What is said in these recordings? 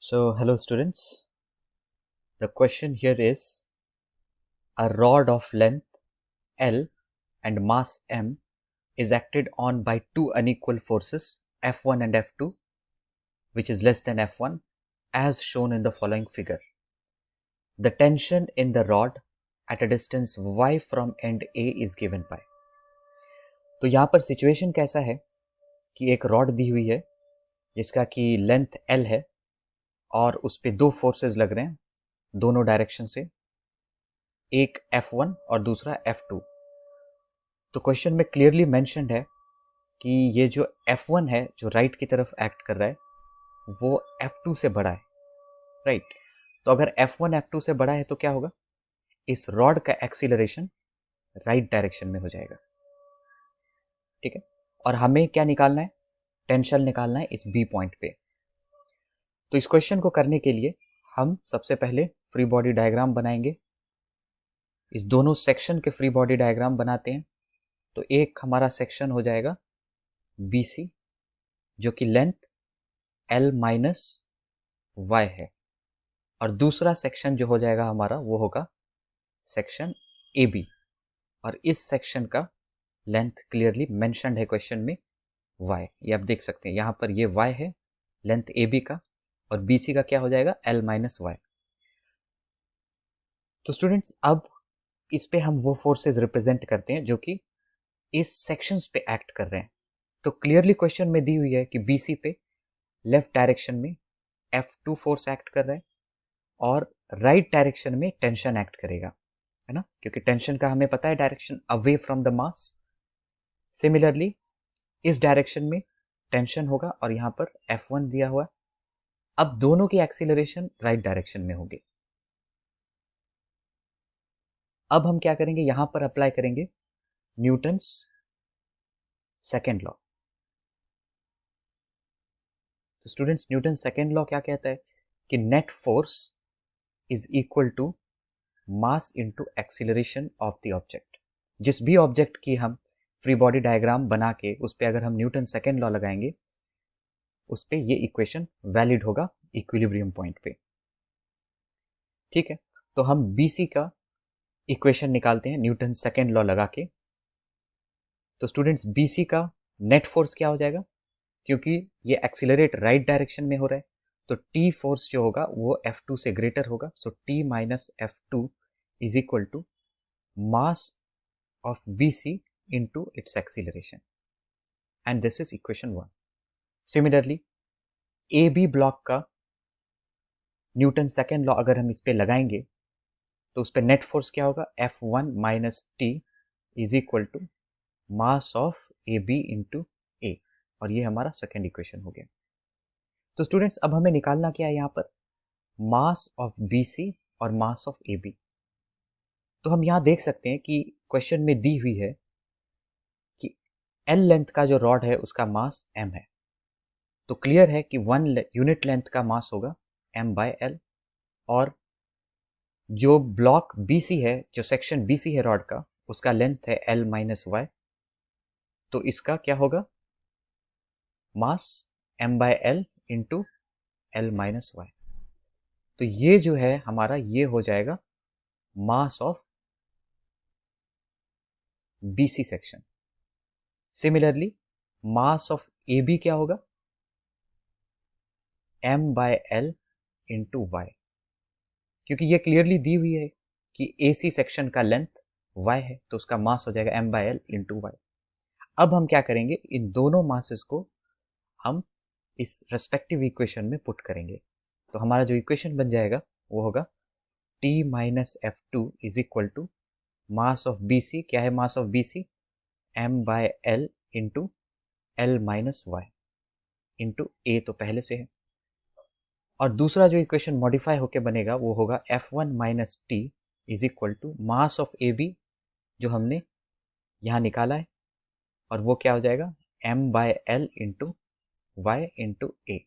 So, hello students. The question here is a rod of length L and mass M is acted on by two unequal forces F1 and F2, which is less than F1, as shown in the following figure. The tension in the rod at a distance y from end A is given by. तो यहाँ पर situation कैसा है कि एक rod दी हुई है जिसका कि लेंथ L है और उस पे दो फोर्सेस लग रहे हैं दोनों डायरेक्शन से, एक F1 और दूसरा F2। तो क्वेश्चन में क्लियरली मेंशन्ड है कि ये जो F1 है जो राइट की तरफ एक्ट कर रहा है वो F2 से बड़ा है, राइट। तो अगर F1 F2 से बड़ा है तो क्या होगा, इस रॉड का एक्सीलरेशन राइट डायरेक्शन में हो जाएगा, ठीक है। और हमें क्या निकालना है, टेंशन निकालना है इस बी पॉइंट पे। तो इस क्वेश्चन को करने के लिए हम सबसे पहले फ्री बॉडी डायग्राम बनाएंगे। इस दोनों सेक्शन के फ्री बॉडी डायग्राम बनाते हैं। तो एक हमारा सेक्शन हो जाएगा BC जो कि लेंथ L माइनस y है, और दूसरा सेक्शन जो हो जाएगा हमारा वो होगा सेक्शन AB, और इस सेक्शन का लेंथ क्लियरली मेंशन्ड है क्वेश्चन में y। ये आप देख सकते हैं यहाँ पर ये y है लेंथ AB का, और BC का क्या हो जाएगा L माइनस y। तो स्टूडेंट्स अब इस पे हम वो फोर्सेस रिप्रेजेंट करते हैं जो कि इस सेक्शंस पे एक्ट कर रहे हैं। तो क्लियरली क्वेश्चन में दी हुई है कि BC पे लेफ्ट डायरेक्शन में F2 फोर्स एक्ट कर रहा है और राइट डायरेक्शन में टेंशन एक्ट करेगा, है ना, क्योंकि टेंशन का हमें पता है direction away from the mass. Similarly इस डायरेक्शन में टेंशन होगा और यहाँ पर F1 दिया हुआ। अब दोनों की एक्सीलरेशन राइट डायरेक्शन में होगी। अब हम क्या करेंगे, यहाँ पर अप्लाई करेंगे न्यूटन्स सेकेंड लॉ। तो स्टूडेंट्स न्यूटन सेकेंड लॉ क्या कहता है कि net force is equal to mass into acceleration of the object. जिस भी ऑब्जेक्ट की हम फ्री बॉडी डायग्राम बना के उस पर अगर हम न्यूटन सेकेंड लॉ लगाएंगे उस पर ये इक्वेशन वैलिड होगा इक्विलिब्रियम पॉइंट पे, ठीक है। तो हम BC का इक्वेशन निकालते हैं न्यूटन सेकेंड लॉ लगा के। तो स्टूडेंट्स BC का नेट फोर्स क्या हो जाएगा, क्योंकि ये एक्सीलरेट राइट डायरेक्शन में हो रहा है तो T फोर्स जो होगा वो F2 से ग्रेटर होगा। So T minus F2 is equal to mass of BC into its acceleration, and this is equation 1. Similarly AB block का न्यूटन सेकेंड लॉ अगर हम इस पे लगाएंगे तो उस पे नेट फोर्स क्या होगा, F1 minus T is equal to mass of AB into A, और ये हमारा सेकेंड इक्वेशन हो गया। तो स्टूडेंट्स अब हमें निकालना क्या है यहाँ पर, मास ऑफ BC और मास ऑफ AB। तो हम यहाँ देख सकते हैं कि क्वेश्चन में दी हुई है कि L लेंथ का जो रॉड है उसका मास M है। तो क्लियर है कि 1 यूनिट लेंथ का मास होगा M बाय L, और जो ब्लॉक BC है, जो सेक्शन BC है रॉड का, उसका लेंथ है L माइनस y। तो इसका क्या होगा, mass M by L into L minus y। तो ये जो है हमारा ये हो जाएगा mass of BC section. Similarly mass of AB क्या होगा, M by L into y, क्योंकि ये क्लियरली दी हुई है कि AC सेक्शन का लेंथ y है तो उसका मास हो जाएगा M by L into y। अब हम क्या करेंगे, इन दोनों मासेस को हम इस रेस्पेक्टिव इक्वेशन में पुट करेंगे। तो हमारा जो इक्वेशन बन जाएगा वो होगा T minus F2 is equal to mass of BC, क्या है mass of BC, M by L into L minus y into A तो पहले से है, और दूसरा जो इक्वेशन मॉडिफाई होके बनेगा वो होगा F1 minus T is equal to mass of AB जो हमने यहाँ निकाला है, और वो क्या हो जाएगा M by L into y into A।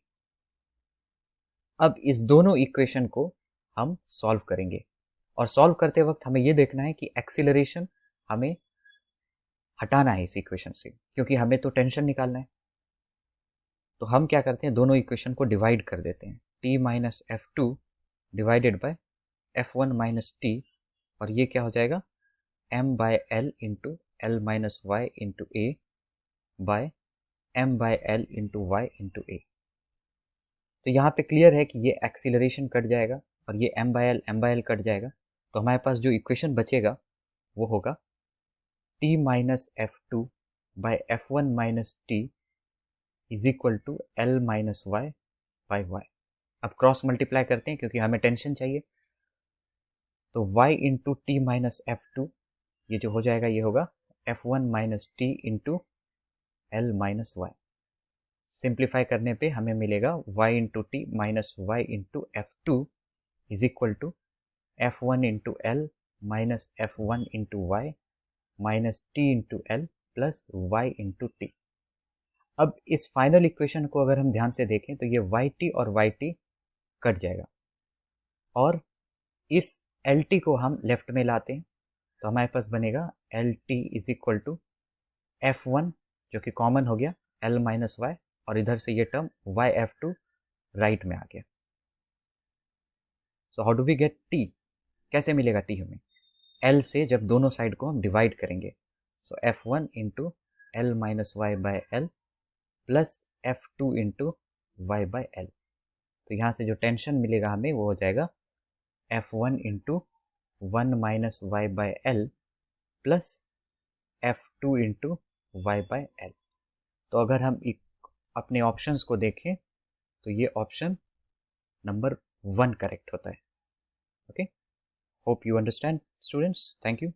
अब इस दोनों इक्वेशन को हम सॉल्व करेंगे, और सॉल्व करते वक्त हमें ये देखना है कि एक्सीलरेशन हमें हटाना है इस इक्वेशन से, क्योंकि हमें तो टेंशन निकालना है। तो हम क्या करते हैं, दोनों इक्वेशन को डिवाइड कर देते हैं। T minus F two divided by F one minus T, और ये क्या हो जाएगा m by L into L minus Y into A by m by L into Y into A. तो यहाँ पे क्लियर है कि ये एक्सीलरेशन कट जाएगा और ये m बाय एल कट जाएगा, तो हमारे पास जो इक्वेशन बचेगा वो होगा t minus F two by F one minus T is equal to L minus Y by Y. अब क्रॉस मल्टीप्लाई करते हैं क्योंकि हमें टेंशन चाहिए, तो y into T minus F two, ये जो हो जाएगा ये होगा F one minus T into L minus Y. Simplify करने पे हमें मिलेगा y into T minus Y into F two is equal to F one into L minus F one into Y minus T into L plus Y into T. अब इस final equation को अगर हम ध्यान से देखें तो ये वाई टी और वाई टी कट जाएगा, और इस एल टी को हम लेफ्ट में लाते हैं तो हमारे पास बनेगा L T is equal to F one, जो कि कॉमन हो गया एल माइनस वाई, और इधर से ये term Y F two right में आ गया। So how do we get T, कैसे मिलेगा टी हमें, एल से जब दोनों साइड को हम डिवाइड करेंगे, so F one into L minus Y by L plus F two into Y by L. तो यहाँ से जो टेंशन मिलेगा हमें वो हो जाएगा F one into one minus Y by L plus F two into Y by L. तो अगर हम अपने ऑप्शंस को देखें तो ये ऑप्शन नंबर 1 करेक्ट होता है। Okay, hope you understand students, thank you.